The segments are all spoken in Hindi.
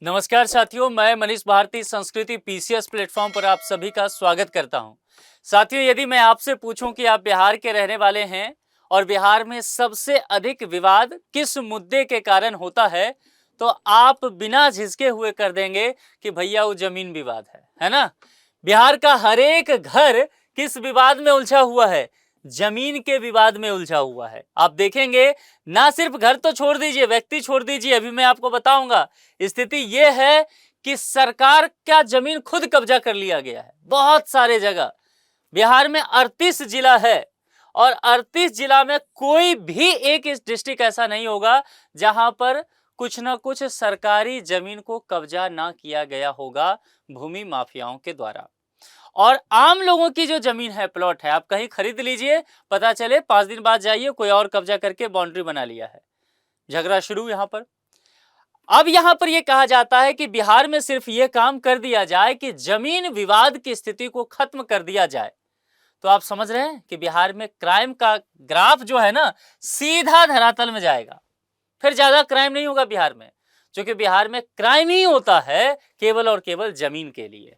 नमस्कार साथियों, मैं मनीष भारती संस्कृति पीसीएस प्लेटफॉर्म पर आप सभी का स्वागत करता हूं। साथियों, यदि मैं आपसे पूछूं कि आप बिहार के रहने वाले हैं और बिहार में सबसे अधिक विवाद किस मुद्दे के कारण होता है, तो आप बिना झिझके हुए कर देंगे कि भैया वो जमीन विवाद है ना। बिहार का हर एक घर किस विवाद में उलझा हुआ है? जमीन के विवाद में उलझा हुआ है। आप देखेंगे, ना सिर्फ घर तो छोड़ दीजिए, व्यक्ति छोड़ दीजिए, अभी मैं आपको बताऊंगा। स्थिति यह है कि सरकार का जमीन खुद कब्जा कर लिया गया है बहुत सारे जगह। बिहार में 38 जिला है और 38 जिला में कोई भी एक इस डिस्ट्रिक्ट ऐसा नहीं होगा जहां पर कुछ ना कुछ सरकारी जमीन को कब्जा ना किया गया होगा भूमि माफियाओं के द्वारा। और आम लोगों की जो जमीन है, प्लॉट है, आप कहीं खरीद लीजिए, पता चले 5 दिन बाद जाइए कोई और कब्जा करके बाउंड्री बना लिया है। झगड़ा शुरू यहां पर। अब यहां पर यह कहा जाता है कि बिहार में सिर्फ यह काम कर दिया जाए कि जमीन विवाद की स्थिति को खत्म कर दिया जाए, तो आप समझ रहे हैं कि बिहार में क्राइम का ग्राफ जो है ना, सीधा धरातल में जाएगा। फिर ज्यादा क्राइम नहीं होगा बिहार में, क्योंकि बिहार में क्राइम ही होता है केवल और केवल जमीन के लिए।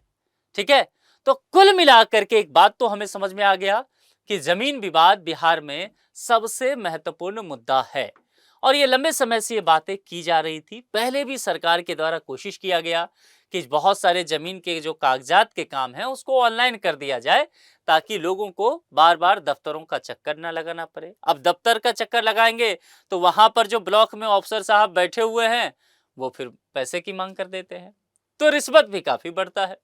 ठीक है, तो कुल मिलाकर के एक बात तो हमें समझ में आ गया कि जमीन विवाद बिहार में सबसे महत्वपूर्ण मुद्दा है और ये लंबे समय से ये बातें की जा रही थी। पहले भी सरकार के द्वारा कोशिश किया गया कि बहुत सारे जमीन के जो कागजात के काम है उसको ऑनलाइन कर दिया जाए, ताकि लोगों को बार बार दफ्तरों का चक्कर ना लगाना पड़े। अब दफ्तर का चक्कर लगाएंगे तो वहां पर जो ब्लॉक में ऑफिसर साहब बैठे हुए हैं वो फिर पैसे की मांग कर देते हैं, तो रिश्वत भी काफी बढ़ता है।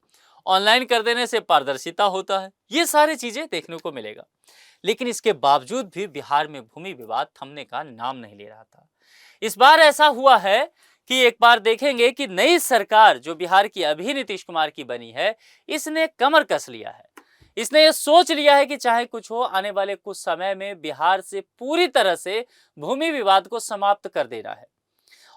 ऑनलाइन कर देने से पारदर्शिता होता है, ये सारी चीजें देखने को मिलेगा। लेकिन इसके बावजूद भी बिहार में भूमि विवाद थमने का नाम नहीं ले रहा था। इस बार ऐसा हुआ है कि एक बार देखेंगे कि नई सरकार जो बिहार की अभी नीतीश कुमार की बनी है, इसने कमर कस लिया है। इसने ये सोच लिया है कि चाहे कुछ हो, आने वाले कुछ समय में बिहार से पूरी तरह से भूमि विवाद को समाप्त कर देना है।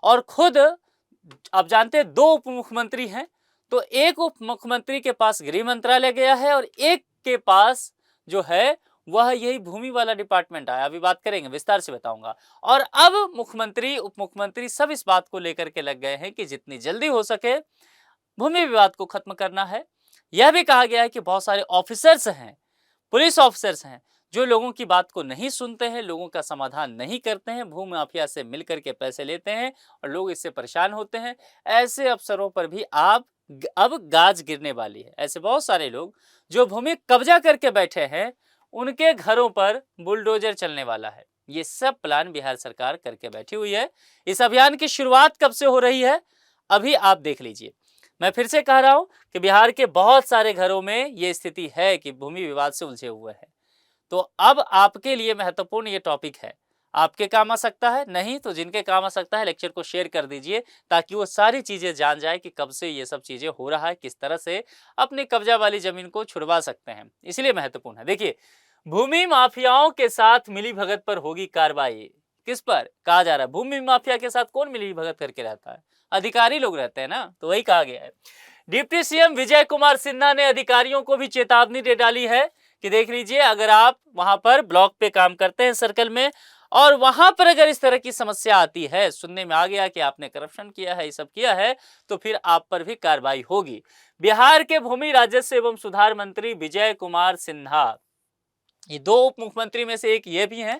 और खुद आप जानते हैं 2 उप मुख्यमंत्री हैं, तो एक उप मुख्यमंत्री के पास गृह मंत्रालय गया है और एक के पास जो है वह यही भूमि वाला डिपार्टमेंट आया। अभी बात करेंगे, विस्तार से बताऊंगा। और अब मुख्यमंत्री उप मुख्यमंत्री सब इस बात को लेकर के लग गए हैं कि जितनी जल्दी हो सके भूमि विवाद को खत्म करना है। यह भी कहा गया है कि बहुत सारे ऑफिसर्स हैं, पुलिस ऑफिसर्स हैं, जो लोगों की बात को नहीं सुनते हैं, लोगों का समाधान नहीं करते हैं, भूमि माफिया से मिलकर के पैसे लेते हैं और लोग इससे परेशान होते हैं। ऐसे अफसरों पर भी आप अब गाज गिरने वाली है। ऐसे बहुत सारे लोग जो भूमि कब्जा करके बैठे हैं, उनके घरों पर बुलडोजर चलने वाला है। ये सब प्लान बिहार सरकार करके बैठी हुई है। इस अभियान की शुरुआत कब से हो रही है, अभी आप देख लीजिए। मैं फिर से कह रहा हूं कि बिहार के बहुत सारे घरों में यह स्थिति है कि भूमि विवाद से उलझे हुए हैं। तो अब आपके लिए महत्वपूर्ण ये टॉपिक है, आपके काम आ सकता है, नहीं तो जिनके काम आ सकता है लेक्चर को शेयर कर दीजिए, ताकि वो सारी चीजें जान जाए कि कब से ये सब चीजें हो रहा है, किस तरह से अपनी कब्जा वाली जमीन को छुड़वा सकते हैं। इसलिए महत्वपूर्ण है। देखिए, भूमि माफियाओं के साथ मिली भगत पर होगी कार्रवाई। किस पर कहा जा रहा है? भूमि माफिया के साथ कौन मिली भगत करके रहता है? अधिकारी लोग रहते हैं ना, तो वही कहा गया है। डिप्टी सीएम विजय कुमार सिन्हा ने अधिकारियों को भी चेतावनी दे डाली है कि देख लीजिए, अगर आप वहां पर ब्लॉक पे काम करते हैं, सर्कल में, और वहां पर अगर इस तरह की समस्या आती है, सुनने में आ गया कि आपने करप्शन किया है, ये सब किया है, तो फिर आप पर भी कार्रवाई होगी। बिहार के भूमि राजस्व एवं सुधार मंत्री विजय कुमार सिन्हा, ये 2 उप मुख्यमंत्री में से एक ये भी हैं।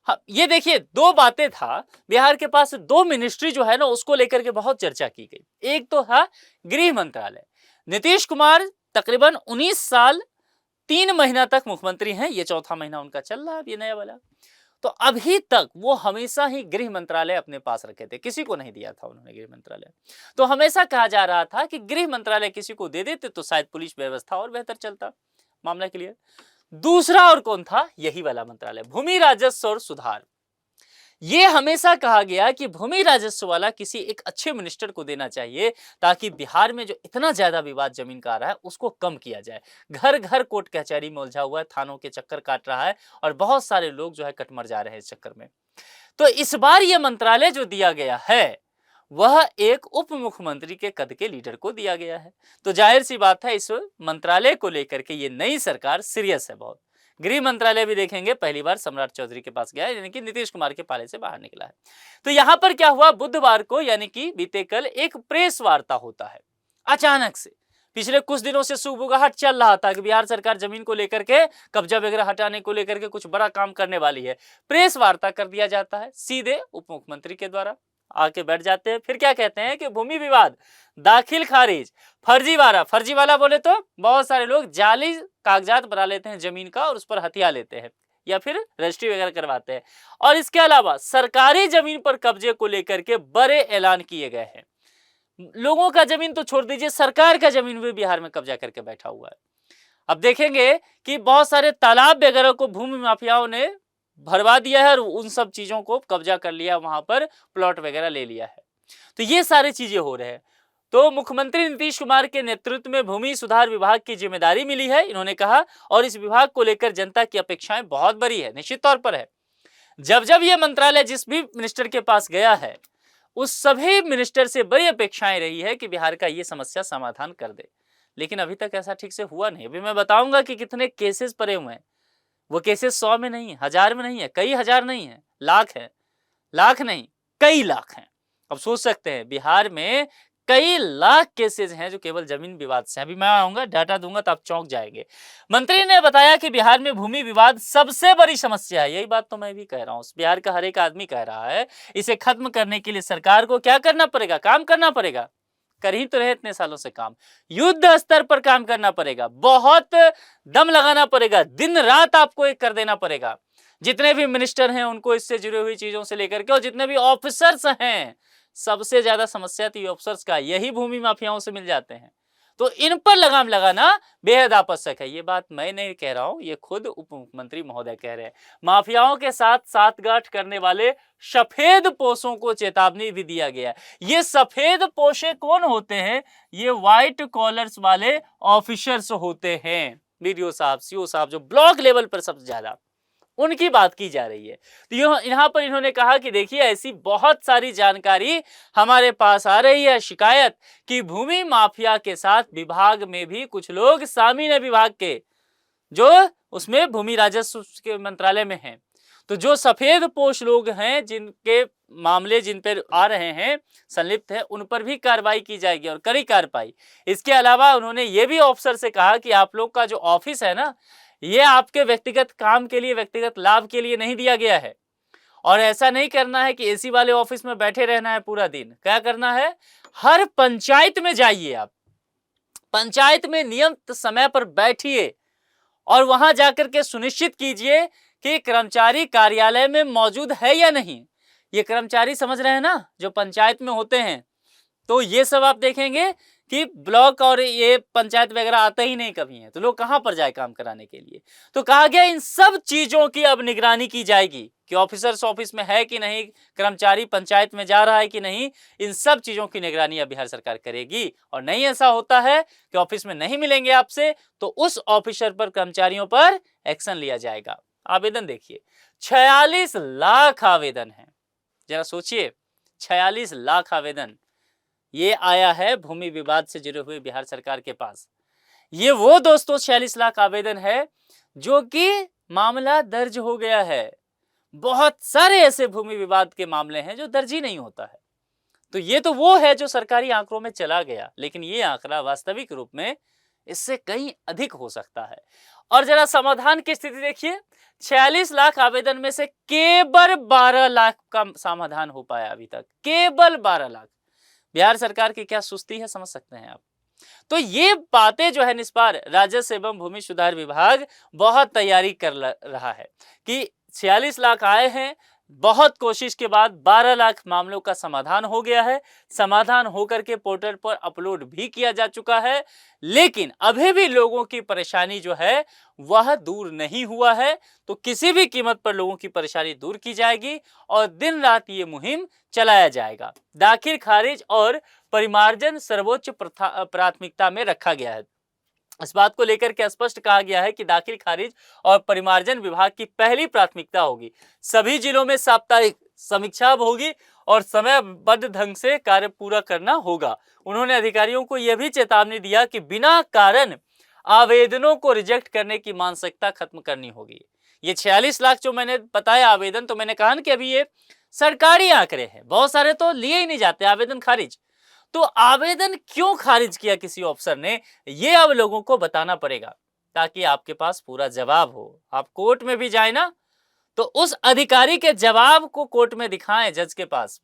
हाँ, ये देखिए, 2 बातें था बिहार के पास। 2 मिनिस्ट्री जो है ना, उसको लेकर के बहुत चर्चा की गई। एक तो था गृह मंत्रालय। नीतीश कुमार तकरीबन 19 साल 3 महीना तक मुख्यमंत्री हैं, ये 4था महीना उनका चल रहा है, अब ये नया वाला। तो अभी तक वो हमेशा ही गृह मंत्रालय अपने पास रखे थे, किसी को नहीं दिया था उन्होंने गृह मंत्रालय। तो हमेशा कहा जा रहा था कि गृह मंत्रालय किसी को दे देते तो शायद पुलिस व्यवस्था और बेहतर चलता। मामला क्लियर। दूसरा और कौन था? यही वाला मंत्रालय, भूमि राजस्व और सुधार। ये हमेशा कहा गया कि भूमि राजस्व वाला किसी एक अच्छे मिनिस्टर को देना चाहिए, ताकि बिहार में जो इतना ज्यादा विवाद जमीन का आ रहा है उसको कम किया जाए। घर घर कोर्ट कचहरी में उलझा हुआ है, थानों के चक्कर काट रहा है और बहुत सारे लोग जो है कटमर जा रहे हैं इस चक्कर में। तो इस बार यह मंत्रालय जो दिया गया है, वह एक उप मुख्यमंत्री के कद के लीडर को दिया गया है। तो जाहिर सी बात है, इस मंत्रालय को लेकर के ये नई सरकार सीरियस है बहुत। गृह मंत्रालय भी देखेंगे पहली बार सम्राट चौधरी के पास गया है, यानी कि नीतीश कुमार के पाले से बाहर निकला है। तो यहां पर क्या हुआ, बुधवार को यानी कि बीते कल एक प्रेस वार्ता होता है। अचानक से पिछले कुछ दिनों से सुगबुगाहट चल रहा था कि बिहार सरकार जमीन को लेकर के, कब्जा वगैरह हटाने को लेकर के कुछ बड़ा काम करने वाली है। प्रेस वार्ता कर दिया जाता है सीधे उप मुख्यमंत्री के द्वारा, आके बैठ जाते हैं। फिर क्या कहते हैं कि भूमि विवाद दाखिल खारिज, फर्जी वाला बोले तो बहुत सारे लोग जाली कागजात बना लेते हैं जमीन का और उस पर हथिया लेते हैं या फिर रजिस्ट्री वगैरह करवाते हैं। और इसके अलावा सरकारी जमीन पर कब्जे को लेकर के बड़े ऐलान किए गए हैं। लोगों का जमीन तो छोड़ दीजिए, सरकार का जमीन भी बिहार में कब्जा करके बैठा हुआ है। अब देखेंगे कि बहुत सारे तालाब वगैरह को भूमि माफियाओं ने भरवा दिया है और उन सब चीजों को कब्जा कर लिया, वहां पर प्लॉट वगैरह ले लिया है। तो ये सारी चीजें हो रहे हैं। तो मुख्यमंत्री नीतीश कुमार के नेतृत्व में भूमि सुधार विभाग की जिम्मेदारी मिली है, इन्होंने कहा, और इस विभाग को लेकर जनता की अपेक्षाएं बहुत बड़ी है, निश्चित तौर पर है। जब जब ये मंत्रालय जिस भी मिनिस्टर के पास गया है, उस सभी मिनिस्टर से बड़ी अपेक्षाएं रही है कि बिहार का ये समस्या समाधान कर दे, लेकिन अभी तक ऐसा ठीक से हुआ नहीं। अभी मैं बताऊंगा कि कितने केसेस पड़े हुए हैं। वो केसेस 100 में नहीं है, 1000 में नहीं है, कई हजार नहीं है, लाख है, लाख नहीं कई लाख हैं। अब सोच सकते हैं बिहार में कई लाख केसेस हैं जो केवल जमीन विवाद से। अभी मैं आऊंगा, डाटा दूंगा तो आप चौंक जाएंगे। मंत्री ने बताया कि बिहार में भूमि विवाद सबसे बड़ी समस्या है। यही बात तो मैं भी कह रहा हूं, बिहार का हर एक आदमी कह रहा है। इसे खत्म करने के लिए सरकार को क्या करना पड़ेगा, काम करना पड़ेगा। कर ही तो रहे इतने सालों से काम, युद्ध स्तर पर काम करना पड़ेगा, बहुत दम लगाना पड़ेगा, दिन रात आपको एक कर देना पड़ेगा। जितने भी मिनिस्टर हैं उनको इससे जुड़ी हुई चीजों से लेकर के, और जितने भी ऑफिसर्स हैं, सबसे ज्यादा समस्या तो ऑफिसर्स का, यही भूमि माफियाओं से मिल जाते हैं। तो इन पर लगाम लगाना बेहद आवश्यक है। ये बात मैं नहीं कह रहा हूं, ये खुद उप मुख्यमंत्री महोदय कह रहे हैं। माफियाओं के साथ साठगांठ करने वाले सफेद पोशों को चेतावनी भी दिया गया है। ये सफेद पोशे कौन होते हैं, ये व्हाइट कॉलर्स वाले ऑफिसर्स होते हैं, बीडीओ साहब, सीओ साहब, जो ब्लॉक लेवल पर सबसे ज्यादा, उनकी बात की जा रही है। तो यहाँ पर इन्होंने कहा कि देखिए ऐसी बहुत सारी जानकारी हमारे पास आ रही है, शिकायत कि भूमि माफिया के साथ विभाग में भी कुछ लोग शामिल है, विभाग के जो उसमें भूमि राजस्व के मंत्रालय में हैं। तो जो सफेद पोश लोग हैं, जिनके मामले जिन पर आ रहे हैं, संलिप्त है, उन पर भी कार्रवाई की जाएगी और कड़ी कार्रवाई। इसके अलावा उन्होंने ये भी अफसर से कहा कि आप लोग का जो ऑफिस है ना, ये आपके व्यक्तिगत काम के लिए, व्यक्तिगत लाभ के लिए नहीं दिया गया है। और ऐसा नहीं करना है कि एसी वाले ऑफिस में बैठे रहना है पूरा दिन। क्या करना है, हर पंचायत में जाइए, आप पंचायत में नियमित समय पर बैठिए और वहां जाकर के सुनिश्चित कीजिए कि कर्मचारी कार्यालय में मौजूद है या नहीं। ये कर्मचारी समझ रहे हैं ना, जो पंचायत में होते हैं। तो ये सब आप देखेंगे कि ब्लॉक और ये पंचायत वगैरह आते ही नहीं कभी हैं, तो लोग कहां पर जाए काम कराने के लिए। तो कहा गया इन सब चीजों की अब निगरानी की जाएगी कि ऑफिसर्स ऑफिस में है कि नहीं, कर्मचारी पंचायत में जा रहा है कि नहीं। इन सब चीजों की निगरानी अब बिहार सरकार करेगी। और नहीं ऐसा होता है कि ऑफिस में नहीं मिलेंगे आपसे, तो उस ऑफिसर पर, कर्मचारियों पर एक्शन लिया जाएगा। आवेदन देखिए, 46 लाख आवेदन है। जरा सोचिए, 46 लाख आवेदन ये आया है भूमि विवाद से जुड़े हुए बिहार सरकार के पास। ये वो दोस्तों 46 लाख आवेदन है जो कि मामला दर्ज हो गया है। बहुत सारे ऐसे भूमि विवाद के मामले हैं जो दर्ज ही नहीं होता है। तो ये तो वो है जो सरकारी आंकड़ों में चला गया, लेकिन ये आंकड़ा वास्तविक रूप में इससे कहीं अधिक हो सकता है। और जरा समाधान की स्थिति देखिए, 46 लाख आवेदन में से केवल 12 लाख का समाधान हो पाया अभी तक, केवल 12 लाख। बिहार सरकार की क्या सुस्ती है, समझ सकते हैं आप। तो ये बातें जो है निष्पार राजस्व एवं भूमि सुधार विभाग बहुत तैयारी कर रहा है कि 46 लाख आए हैं, बहुत कोशिश के बाद 12 लाख मामलों का समाधान हो गया है। समाधान होकर के पोर्टल पर अपलोड भी किया जा चुका है, लेकिन अभी भी लोगों की परेशानी जो है वह दूर नहीं हुआ है। तो किसी भी कीमत पर लोगों की परेशानी दूर की जाएगी और दिन रात ये मुहिम चलाया जाएगा। दाखिल खारिज और परिमार्जन सर्वोच्च प्राथमिकता में रखा गया है। इस बात को लेकर के स्पष्ट कहा गया है कि दाखिल खारिज और परिमार्जन विभाग की पहली प्राथमिकता होगी। सभी जिलों में साप्ताहिक समीक्षा होगी और समयबद्ध ढंग से कार्य पूरा करना होगा। उन्होंने अधिकारियों को यह भी चेतावनी दिया कि बिना कारण आवेदनों को रिजेक्ट करने की मानसिकता खत्म करनी होगी। ये 46 लाख जो मैंने बताया आवेदन, तो मैंने कहा ना कि अभी ये सरकारी आंकड़े हैं, बहुत सारे तो लिए ही नहीं जाते, आवेदन खारिज। तो आवेदन क्यों खारिज किया किसी ऑफिसर ने, ये अब लोगों को बताना पड़ेगा, ताकि आपके पास पूरा जवाब हो। आप कोर्ट में भी जाए ना, तो उस अधिकारी के जवाब को कोर्ट में दिखाएं जज के पास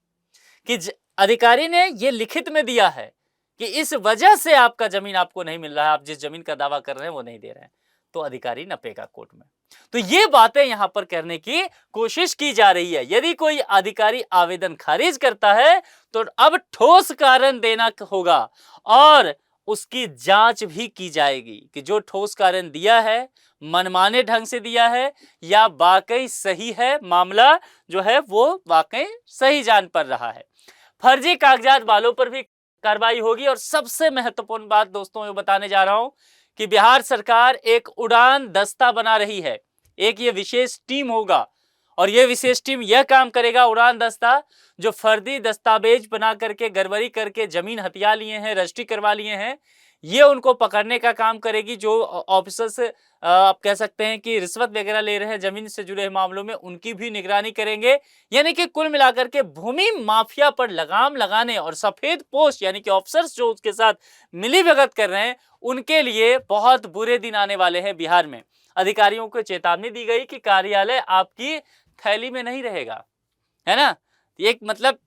कि अधिकारी ने ये लिखित में दिया है कि इस वजह से आपका जमीन आपको नहीं मिल रहा है, आप जिस जमीन का दावा कर रहे हैं वो नहीं दे रहे हैं, तो अधिकारी नपेगा कोर्ट में। तो ये बातें यहां पर करने की कोशिश की जा रही है। यदि कोई अधिकारी आवेदन खारिज करता है तो अब ठोस कारण देना होगा और उसकी जांच भी की जाएगी कि जो ठोस कारण दिया है मनमाने ढंग से दिया है या वाकई सही है, मामला जो है वो वाकई सही जान पड़ रहा है। फर्जी कागजात वालों पर भी कार्रवाई होगी। और सबसे महत्वपूर्ण बात दोस्तों ये बताने जा रहा हूं कि बिहार सरकार एक उड़ान दस्ता बना रही है। एक ये विशेष टीम होगा और ये विशेष टीम यह काम करेगा, उड़ान दस्ता, जो फर्जी दस्तावेज बना करके गड़बड़ी करके जमीन हथिया लिए हैं, रजिस्ट्री करवा लिए हैं, ये उनको पकड़ने का काम करेगी। जो ऑफिसर्स आप कह सकते हैं कि रिश्वत वगैरह ले रहे हैं जमीन से जुड़े मामलों में, उनकी भी निगरानी करेंगे। यानी कि कुल मिलाकर के भूमि माफिया पर लगाम लगाने और सफेद पोस्ट यानी कि ऑफिसर्स जो उसके साथ मिलीभगत कर रहे हैं, उनके लिए बहुत बुरे दिन आने वाले हैं। बिहार में अधिकारियों को चेतावनी दी गई कि कार्यालय आपकी थैली में नहीं रहेगा, है ना। एक मतलब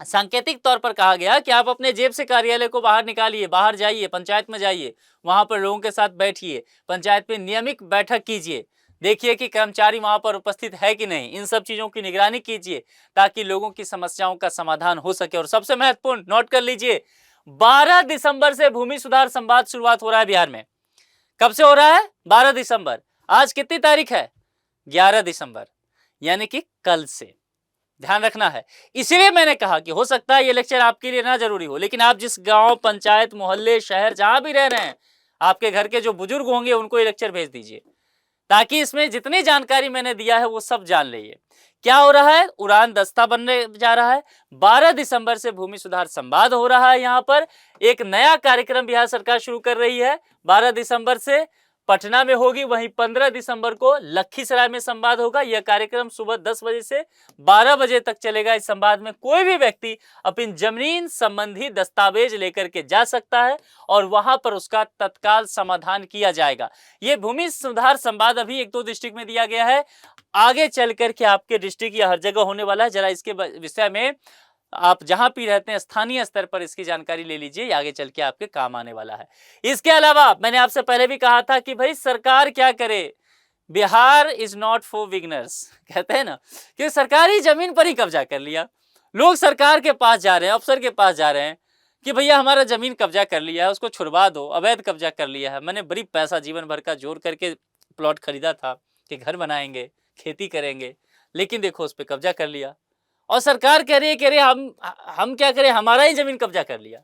सांकेतिक तौर पर कहा गया कि आप अपने जेब से कार्यालय को बाहर निकालिए, बाहर जाइए, पंचायत में जाइए, वहां पर लोगों के साथ बैठिए, पंचायत में नियमित बैठक कीजिए, देखिए कि कर्मचारी वहां पर उपस्थित है कि नहीं, इन सब चीजों की निगरानी कीजिए ताकि लोगों की समस्याओं का समाधान हो सके। और सबसे महत्वपूर्ण नोट कर लीजिए, 12 दिसंबर से भूमि सुधार संवाद शुरुआत हो रहा है बिहार में। कब से हो रहा है? 12 दिसंबर। आज कितनी तारीख है? 11 दिसंबर, यानी कि कल से। ध्यान रखना है। इसीलिए मैंने कहा कि हो सकता है ये लेक्चर आपके लिए ना जरूरी हो, लेकिन आप जिस गांव, पंचायत, मोहल्ले, शहर जहां भी रह रहे हैं, आपके घर के जो बुजुर्ग होंगे उनको ये लेक्चर भेज दीजिए, ताकि इसमें जितनी जानकारी मैंने दिया है वो सब जान लीजिए। क्या हो रहा है? उड़ान दस्ता बनने जा रहा है। 12 दिसंबर से भूमि सुधार संवाद हो रहा है। यहाँ पर एक नया कार्यक्रम बिहार सरकार शुरू कर रही है। 12 दिसंबर से पटना में होगी, वहीं 15 दिसंबर को लखीसराय में संवाद होगा। यह कार्यक्रम सुबह 10 बजे से 12 बजे तक चलेगा। इस संवाद में कोई भी व्यक्ति अपनी जमीन संबंधी दस्तावेज लेकर के जा सकता है और वहां पर उसका तत्काल समाधान किया जाएगा। यह भूमि सुधार संवाद अभी 1-2 डिस्ट्रिक्ट में दिया गया है, आगे चल करके आपके डिस्ट्रिक्ट या हर जगह होने वाला है। जरा इसके विषय में आप जहां भी रहते हैं स्थानीय स्तर पर इसकी जानकारी ले लीजिए, आगे चल के आपके काम आने वाला है। इसके अलावा मैंने आपसे पहले भी कहा था कि भाई सरकार क्या करे, Bihar is not for beginners, कहते हैं ना कि सरकारी जमीन पर ही कब्जा कर लिया। लोग सरकार के पास जा रहे हैं, अफसर के पास जा रहे हैं कि भैया हमारा जमीन कब्जा कर लिया है, उसको छुड़वा दो, अवैध कब्जा कर लिया है। मैंने बड़ी पैसा जीवन भर का जोड़ करके प्लॉट खरीदा था कि घर बनाएंगे, खेती करेंगे, लेकिन देखो उस पर कब्जा कर लिया और सरकार कह रही है कि अरे हम क्या करें, हमारा ही जमीन कब्जा कर लिया।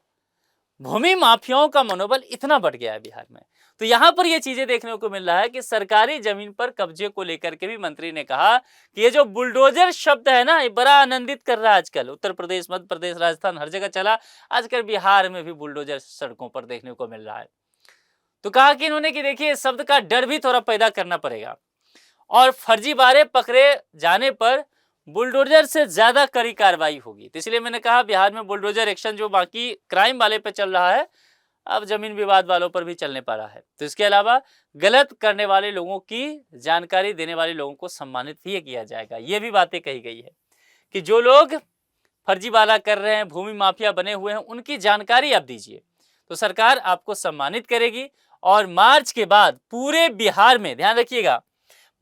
भूमि माफियाओं का मनोबल इतना बढ़ गया है बिहार में। तो यहां पर ये चीजें देखने को मिल रहा है कि सरकारी जमीन पर कब्जे को लेकर के भी मंत्री ने कहा कि ये जो बुलडोजर शब्द है ना, ये बड़ा आनंदित कर रहा है आजकल। उत्तर प्रदेश, मध्य प्रदेश, राजस्थान, हर जगह चला, आजकल बिहार में भी बुलडोजर सड़कों पर देखने को मिल रहा है। तो कहा कि इन्होंने कि देखिए शब्द का डर भी थोड़ा पैदा करना पड़ेगा और फर्जीवाड़े पकड़े जाने पर बुलडोजर से ज्यादा कड़ी कार्रवाई होगी। तो इसलिए मैंने कहा बिहार में बुलडोजर एक्शन जो बाकी क्राइम वाले पे चल रहा है, अब जमीन विवाद वालों पर भी चलने पा रहा है। तो इसके अलावा गलत करने वाले लोगों की जानकारी देने वाले लोगों को सम्मानित भी किया जाएगा। ये भी बातें कही गई है कि जो लोग फर्जीवाड़ा कर रहे हैं, भूमि माफिया बने हुए हैं, उनकी जानकारी आप दीजिए तो सरकार आपको सम्मानित करेगी। और मार्च के बाद पूरे बिहार में, ध्यान रखिएगा,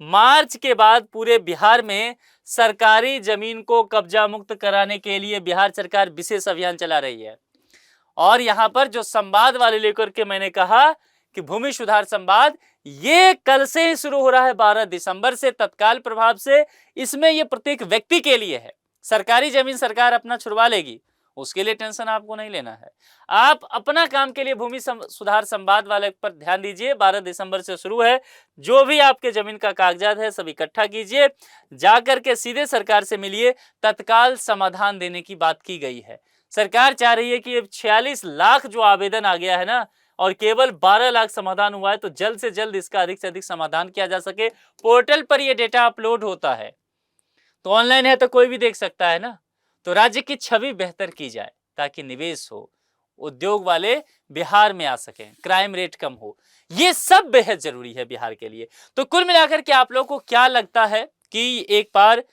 मार्च के बाद पूरे बिहार में सरकारी जमीन को कब्जा मुक्त कराने के लिए बिहार सरकार विशेष अभियान चला रही है। और यहां पर जो संवाद वाले लेकर के मैंने कहा कि भूमि सुधार संवाद, ये कल से ही शुरू हो रहा है, 12 दिसंबर से तत्काल प्रभाव से। इसमें ये प्रत्येक व्यक्ति के लिए है। सरकारी जमीन सरकार अपना छुड़वा लेगी, उसके लिए टेंशन आपको नहीं लेना है। आप अपना काम के लिए भूमि सुधार संवाद वाले पर ध्यान दीजिए। 12 दिसंबर से शुरू है। जो भी आपके जमीन का कागजात है सब इकट्ठा कीजिए, जाकर के सीधे सरकार से मिलिए, तत्काल समाधान देने की बात की गई है। सरकार चाह रही है कि 46 लाख जो आवेदन आ गया है ना, और केवल 12 लाख समाधान हुआ है, तो जल्द से जल्द इसका अधिक से अधिक समाधान किया जा सके। पोर्टल पर यह डेटा अपलोड होता है, तो ऑनलाइन है तो कोई भी देख सकता है ना। तो राज्य की छवि बेहतर की जाए ताकि निवेश हो, उद्योग वाले बिहार में आ सकें, क्राइम रेट कम हो, ये सब बेहद जरूरी है बिहार के लिए। तो कुल मिलाकर के आप लोगों को क्या लगता है कि एक बार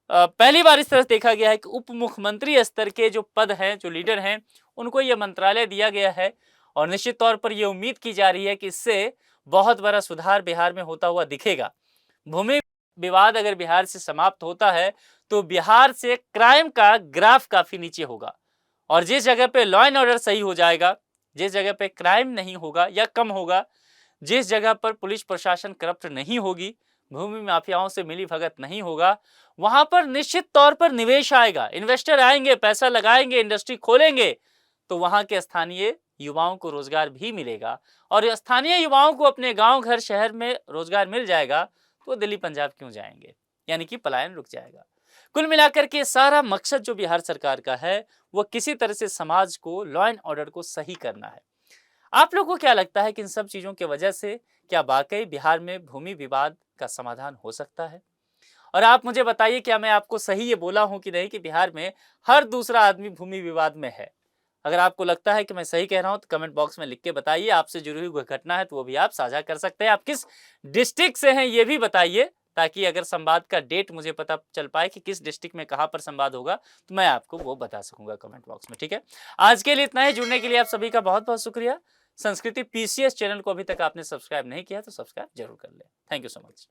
पहली बार इस तरह देखा गया है कि उप मुख्यमंत्री स्तर के जो पद हैं, जो लीडर हैं, उनको यह मंत्रालय दिया गया है और निश्चित तौर पर यह उम्मीद की जा रही है कि इससे बहुत बड़ा सुधार बिहार में होता हुआ दिखेगा। भूमि विवाद अगर बिहार से समाप्त होता है तो बिहार से क्राइम का ग्राफ काफी नीचे होगा, और जिस जगह पे लॉ एंड ऑर्डर सही हो जाएगा, जिस जगह पे क्राइम नहीं होगा या कम होगा, जिस जगह पर पुलिस प्रशासन करप्ट नहीं होगी, भूमि माफियाओं से मिली भगत नहीं होगा, वहां पर निश्चित तौर पर निवेश आएगा, इन्वेस्टर आएंगे, पैसा लगाएंगे, इंडस्ट्री खोलेंगे, तो वहां के स्थानीय युवाओं को रोजगार भी मिलेगा, और स्थानीय युवाओं को अपने गांव घर शहर में रोजगार मिल जाएगा, तो दिल्ली पंजाब क्यों जाएंगे, यानी कि पलायन रुक जाएगा। कुल मिलाकर के सारा मकसद जो बिहार सरकार का है वो किसी तरह से समाज को, लॉ एंड ऑर्डर को सही करना है। आप लोगों को क्या लगता है कि इन सब चीजों की वजह से क्या वाकई बिहार में भूमि विवाद का समाधान हो सकता है? और आप मुझे बताइए, क्या मैं आपको सही ये बोला हूं कि नहीं कि बिहार में हर दूसरा आदमी भूमि विवाद में है? अगर आपको लगता है कि मैं सही कह रहा हूं तो कमेंट बॉक्स में लिख के बताइए। आपसे जुड़ी हुई कोई घटना है तो वो भी आप साझा कर सकते हैं। आप किस डिस्ट्रिक्ट से हैं ये भी बताइए, ताकि अगर संवाद का डेट मुझे पता चल पाए कि किस डिस्ट्रिक्ट में कहां पर संवाद होगा, तो मैं आपको वो बता सकूंगा कमेंट बॉक्स में। ठीक है, आज के लिए इतना ही। जुड़ने के लिए आप सभी का बहुत बहुत शुक्रिया। संस्कृति पीसीएस चैनल को अभी तक आपने सब्सक्राइब नहीं किया तो सब्सक्राइब जरूर कर ले। Thank you so much.